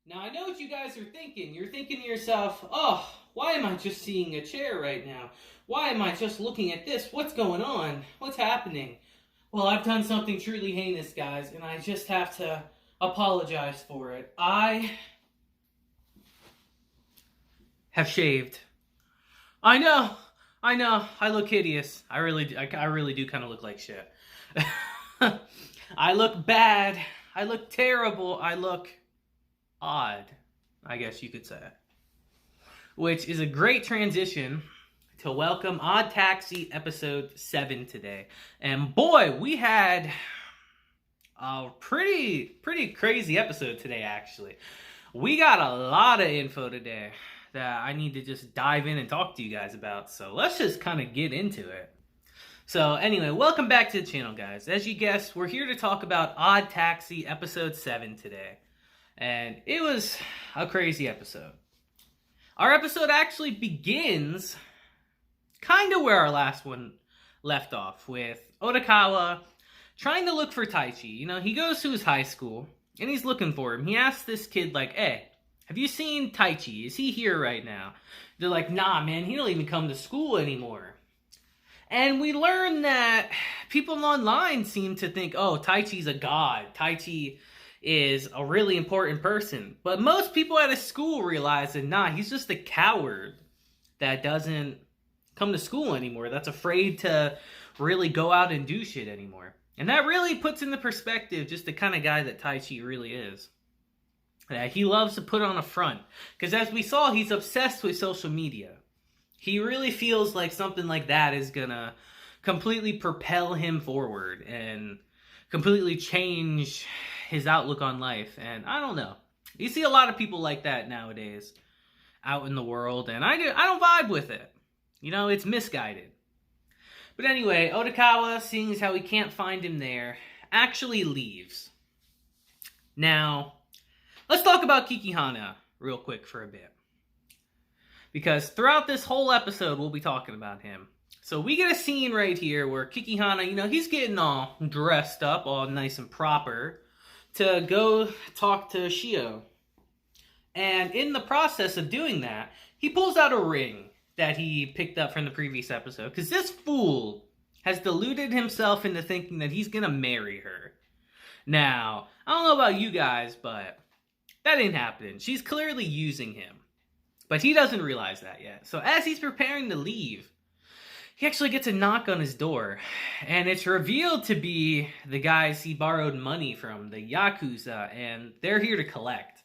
Now, I know what you guys are thinking. You're thinking to yourself, oh, why am I just seeing a chair right now? Why am I just looking at this? What's going on? What's happening? Well, I've done something truly heinous, guys, and I just have to apologize for it. I have shaved. I know, I look hideous. I really do kind of look like shit. I look bad. I look terrible. I look odd, I guess you could say. Which is a great transition to welcome Odd Taxi episode 7 today. And boy, we had a pretty crazy episode today, actually. We got a lot of info today that I need to just dive in and talk to you guys about. So let's just kind of get into it. So anyway, welcome back to the channel, guys. As you guessed, we're here to talk about Odd Taxi episode 7 today. And it was a crazy episode. Our episode actually begins kind of where our last one left off, with Odakawa trying to look for Taichi. You know, he goes to his high school and he's looking for him. He asks this kid, like, hey, have you seen Taichi? Is he here right now? They're like, nah, man, he don't even come to school anymore. And we learn that people online seem to think, oh, Taichi's a god. Taichi is a really important person. But most people at his school realize that, nah, he's just a coward that doesn't come to school anymore, that's afraid to really go out and do shit anymore. And that really puts into perspective just the kind of guy that Taichi really is. He loves to put on a front. Because as we saw, he's obsessed with social media. He really feels like something like that is gonna completely propel him forward and completely change his outlook on life. And I don't know. You see a lot of people like that nowadays out in the world, and I don't vibe with it. You know, it's misguided. But anyway, Odakawa, seeing as how he can't find him there, actually leaves. Now, let's talk about Kikihana real quick for a bit. Because throughout this whole episode, we'll be talking about him. So we get a scene right here where Kikihana, you know, he's getting all dressed up, all nice and proper, to go talk to Shio. And in the process of doing that, he pulls out a ring that he picked up from the previous episode. Because this fool has deluded himself into thinking that he's going to marry her. Now, I don't know about you guys, but that ain't happening. She's clearly using him. But he doesn't realize that yet. So as he's preparing to leave, he actually gets a knock on his door. And it's revealed to be the guys he borrowed money from, the Yakuza, and they're here to collect.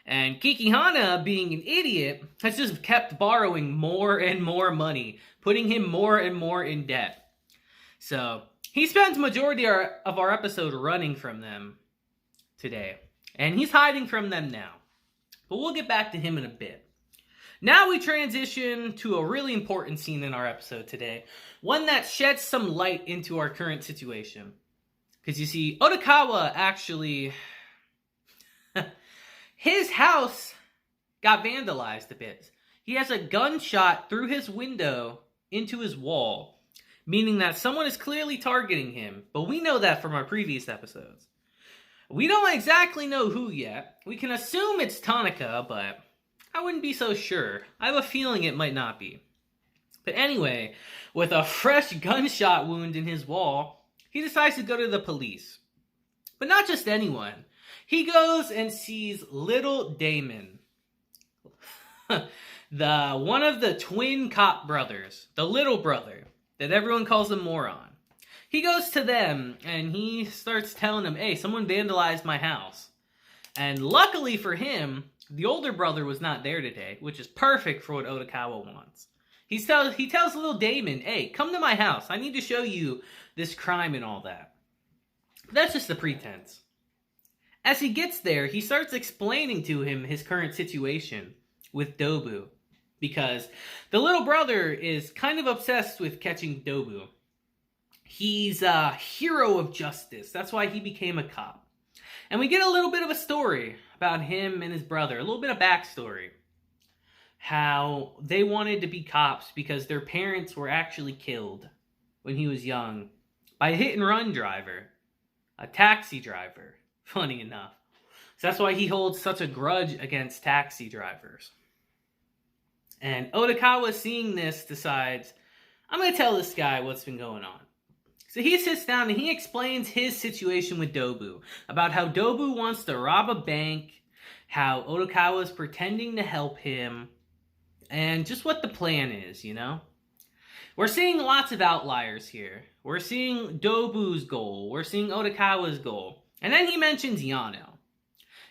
And Kikihana, being an idiot, has just kept borrowing more and more money, putting him more and more in debt. So he spends majority of our episode running from them today. And he's hiding from them now. But we'll get back to him in a bit. Now we transition to a really important scene in our episode today. One that sheds some light into our current situation. Because you see, Odakawa actually... his house got vandalized a bit. He has a gunshot through his window into his wall. Meaning that someone is clearly targeting him. But we know that from our previous episodes. We don't exactly know who yet. We can assume it's Tanaka, but I wouldn't be so sure. I have a feeling it might not be. But anyway, with a fresh gunshot wound in his wall, he decides to go to the police. But not just anyone. He goes and sees Little Damon. One of the twin cop brothers. The little brother. That everyone calls a moron. He goes to them and he starts telling them, hey, someone vandalized my house. And luckily for him, the older brother was not there today, which is perfect for what Odakawa wants. He tells little Damon, hey, come to my house. I need to show you this crime and all that. But that's just the pretense. As he gets there, he starts explaining to him his current situation with Dobu. Because the little brother is kind of obsessed with catching Dobu. He's a hero of justice. That's why he became a cop. And we get a little bit of a story about him and his brother. A little bit of backstory. How they wanted to be cops because their parents were actually killed when he was young by a hit-and-run driver. A taxi driver, funny enough. So that's why he holds such a grudge against taxi drivers. And Odakawa, seeing this, decides, I'm going to tell this guy what's been going on. So he sits down and he explains his situation with Dobu, about how Dobu wants to rob a bank, how Odakawa is pretending to help him, and just what the plan is, you know? We're seeing lots of outliers here. We're seeing Dobu's goal. We're seeing Odakawa's goal. And then he mentions Yano.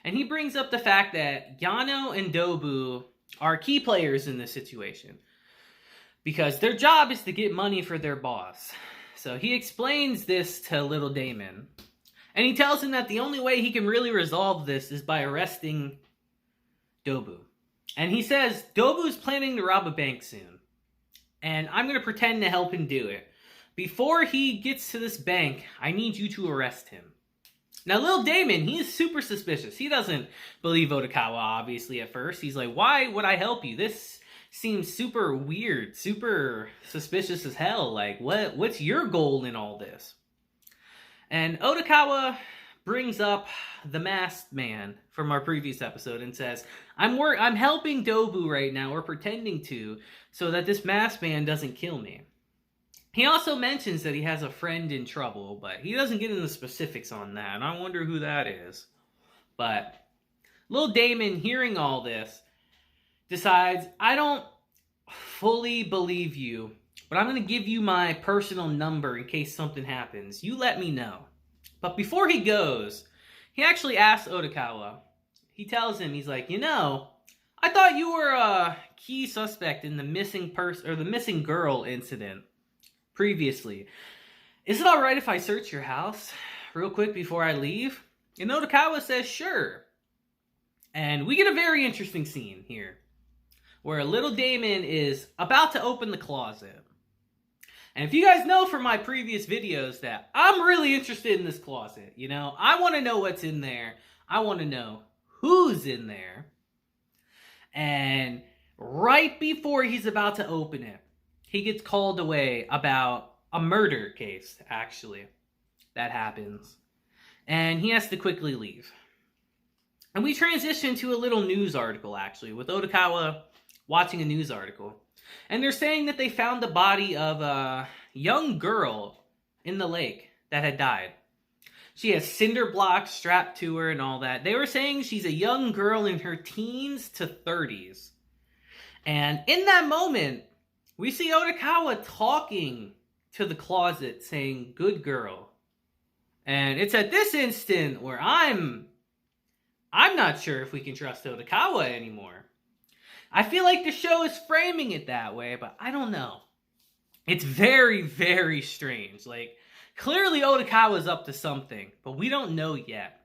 And he brings up the fact that Yano and Dobu are key players in this situation, because their job is to get money for their boss. So he explains this to Little Damon. And he tells him that the only way he can really resolve this is by arresting Dobu. And he says, Dobu's planning to rob a bank soon. And I'm going to pretend to help him do it. Before he gets to this bank, I need you to arrest him. Now, Lil Damon, he is super suspicious. He doesn't believe Odakawa, obviously, at first. He's like, why would I help you? This seems super weird, super suspicious as hell. Like, what's your goal in all this? And Odakawa brings up the masked man from our previous episode and says, I'm helping Dobu right now, or pretending to, so that this masked man doesn't kill me. He also mentions that he has a friend in trouble, but he doesn't get into specifics on that, and I wonder who that is. But Lil Damon, hearing all this, decides, I don't fully believe you, but I'm going to give you my personal number in case something happens. You let me know. But before he goes, he actually asks Odakawa. He tells him, he's like, I thought you were a key suspect in the missing person, or the missing girl incident previously. Is it alright if I search your house real quick before I leave? And Odakawa says, sure. And we get a very interesting scene here, where Little Damon is about to open the closet. And if you guys know from my previous videos that I'm really interested in this closet, I want to know what's in there. I want to know who's in there. And right before he's about to open it, he gets called away about a murder case, actually, that happens. And he has to quickly leave. And we transition to a little news article, actually, with Odakawa watching a news article. And they're saying that they found the body of a young girl in the lake that had died. She has cinder blocks strapped to her and all that. They were saying she's a young girl in her teens to 30s. And in that moment, we see Odakawa talking to the closet, saying, good girl. And it's at this instant where I'm not sure if we can trust Odakawa anymore. I feel like the show is framing it that way, but I don't know. It's very, very strange. Like, clearly Odakawa's up to something, but we don't know yet.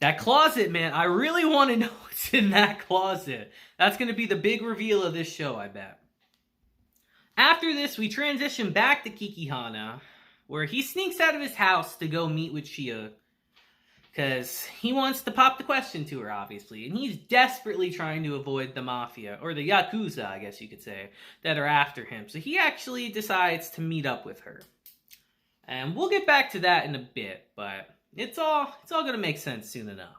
That closet, man, I really want to know what's in that closet. That's going to be the big reveal of this show, I bet. After this, we transition back to Kikihana, where he sneaks out of his house to go meet with Shia, because he wants to pop the question to her, obviously. And he's desperately trying to avoid the mafia, or the Yakuza, I guess you could say, that are after him. So he actually decides to meet up with her. And we'll get back to that in a bit, but it's all going to make sense soon enough.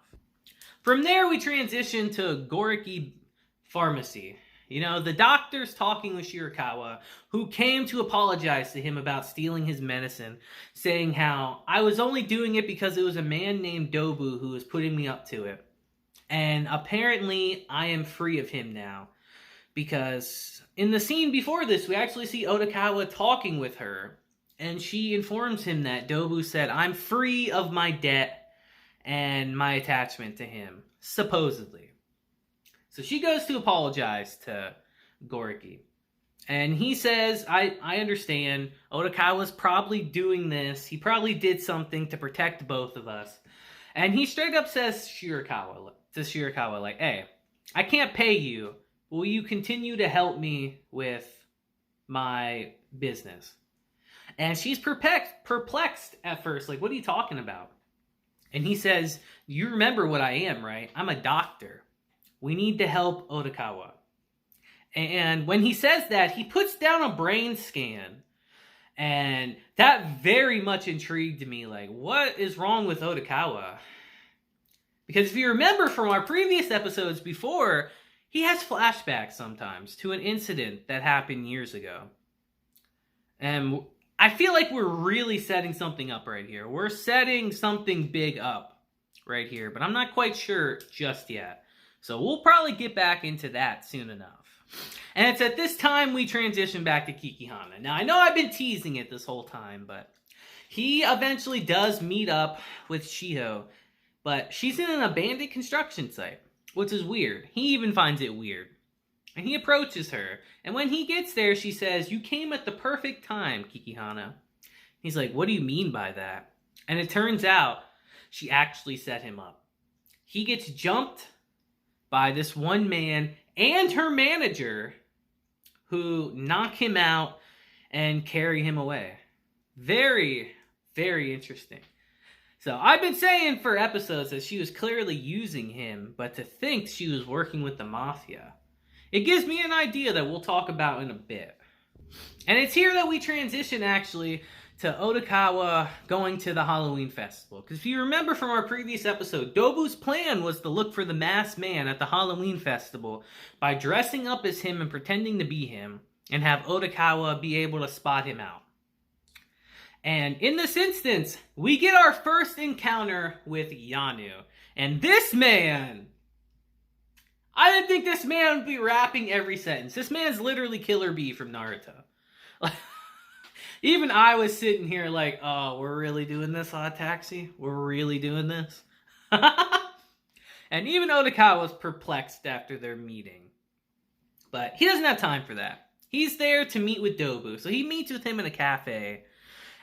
From there, we transition to Goriki Pharmacy. The doctor's talking with Shirakawa, who came to apologize to him about stealing his medicine, saying how, I was only doing it because it was a man named Dobu who was putting me up to it. And apparently, I am free of him now. Because in the scene before this, we actually see Odakawa talking with her, and she informs him that Dobu said, I'm free of my debt and my attachment to him, supposedly. So she goes to apologize to Goriki. And he says, I understand. Odakawa's probably doing this. He probably did something to protect both of us. And he straight up says to Shirakawa, like, hey, I can't pay you. Will you continue to help me with my business? And she's perplexed at first. Like, what are you talking about? And he says, you remember what I am, right? I'm a doctor. We need to help Odakawa. And when he says that, he puts down a brain scan. And that very much intrigued me. Like, what is wrong with Odakawa? Because if you remember from our previous episodes before, he has flashbacks sometimes to an incident that happened years ago. And I feel like we're really setting something up right here. We're setting something big up right here, but I'm not quite sure just yet. So we'll probably get back into that soon enough. And it's at this time we transition back to Kikihana. Now, I know I've been teasing it this whole time, but he eventually does meet up with Shiho, but she's in an abandoned construction site, which is weird. He even finds it weird. And he approaches her, and when he gets there, she says, "You came at the perfect time, Kikihana." He's like, "What do you mean by that?" And it turns out she actually set him up. He gets jumped by this one man and her manager who knock him out and carry him away. Very, very interesting. So I've been saying for episodes that she was clearly using him, but to think she was working with the mafia, it gives me an idea that we'll talk about in a bit. And it's here that we transition actually to Odakawa going to the Halloween festival. Because if you remember from our previous episode, Dobu's plan was to look for the masked man at the Halloween festival by dressing up as him and pretending to be him, and have Odakawa be able to spot him out. And in this instance, we get our first encounter with Yanu. And this man, I didn't think this man would be rapping every sentence. This man's literally Killer Bee from Naruto. Even I was sitting here like, oh, we're really doing this, Odd Taxi? We're really doing this? And even Odakawa was perplexed after their meeting. But he doesn't have time for that. He's there to meet with Dobu. So he meets with him in a cafe.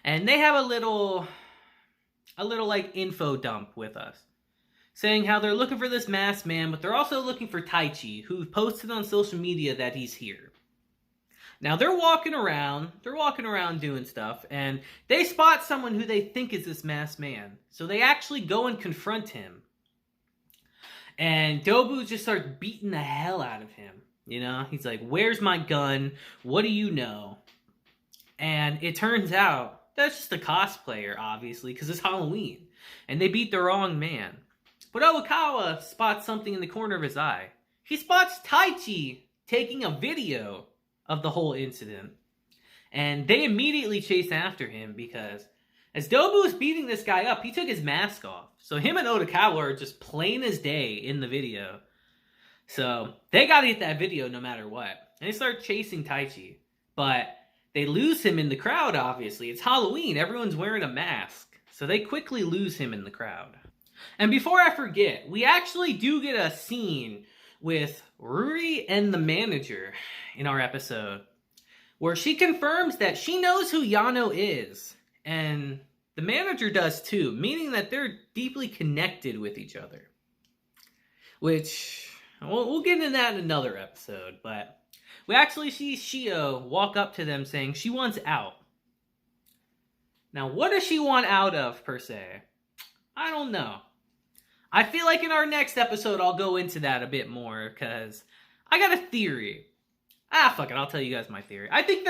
And they have a little like info dump with us, saying how they're looking for this masked man, but they're also looking for Taichi, who posted on social media that he's here. Now they're walking around doing stuff, and they spot someone who they think is this masked man. So they actually go and confront him. And Dobu just starts beating the hell out of him. You know, he's like, "Where's my gun? What do you know?" And it turns out that's just a cosplayer, obviously, because it's Halloween. And they beat the wrong man. But Odakawa spots something in the corner of his eye. He spots Taichi taking a video of the whole incident. And they immediately chase after him because as Dobu is beating this guy up, he took his mask off. So him and Odakawa are just plain as day in the video. So they gotta get that video no matter what. And they start chasing Taichi. But they lose him in the crowd, obviously. It's Halloween. Everyone's wearing a mask. So they quickly lose him in the crowd. And before I forget, we actually do get a scene with Ruri and the manager in our episode, where she confirms that she knows who Yano is. And the manager does too, meaning that they're deeply connected with each other. Which, we'll get into that in another episode, but we actually see Shio walk up to them saying she wants out. Now, what does she want out of, per se? I don't know. I feel like in our next episode, I'll go into that a bit more, because I got a theory. Fuck it, I'll tell you guys my theory. I think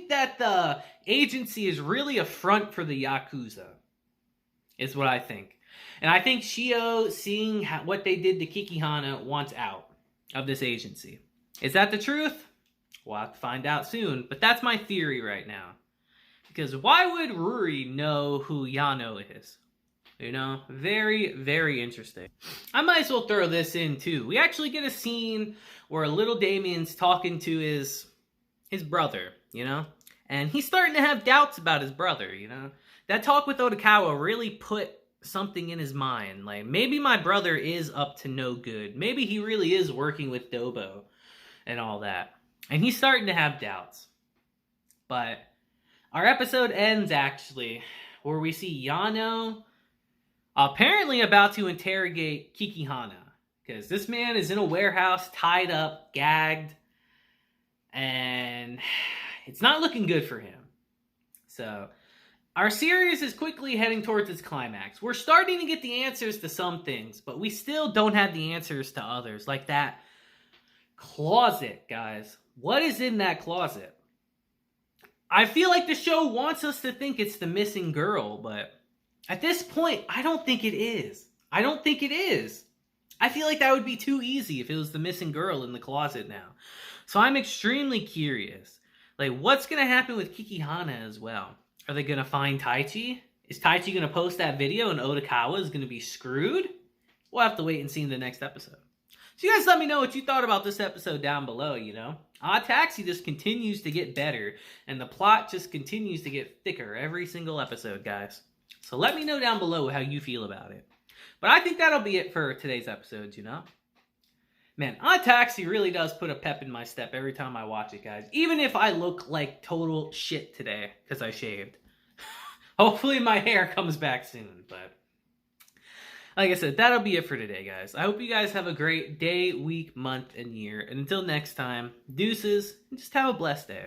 that the agency is really a front for the Yakuza, is what I think. And I think Shio, seeing what they did to Kikihana, wants out of this agency. Is that the truth? We'll have to find out soon, but that's my theory right now. Because why would Ruri know who Yano is? You know, very, very interesting. I might as well throw this in too. We actually get a scene where little Damien's talking to his brother, you know? And he's starting to have doubts about his brother, you know? That talk with Odakawa really put something in his mind. Like, maybe my brother is up to no good. Maybe he really is working with Dobo and all that. And he's starting to have doubts. But our episode ends, actually, where we see Yano apparently about to interrogate Kikihana. Because this man is in a warehouse, tied up, gagged. And it's not looking good for him. So our series is quickly heading towards its climax. We're starting to get the answers to some things, but we still don't have the answers to others. Like that closet, guys. What is in that closet? I feel like the show wants us to think it's the missing girl, but at this point, I don't think it is. I don't think it is. I feel like that would be too easy if it was the missing girl in the closet now. So I'm extremely curious. Like, what's going to happen with Kikihana as well? Are they going to find Taichi? Is Taichi going to post that video and Odakawa is going to be screwed? We'll have to wait and see in the next episode. So you guys let me know what you thought about this episode down below, you know? Odd Taxi just continues to get better, and the plot just continues to get thicker every single episode, guys. So let me know down below how you feel about it. But I think that'll be it for today's episodes, you know? Man, Odd Taxi really does put a pep in my step every time I watch it, guys. Even if I look like total shit today, because I shaved. Hopefully my hair comes back soon, but... like I said, that'll be it for today, guys. I hope you guys have a great day, week, month, and year. And until next time, deuces, and just have a blessed day.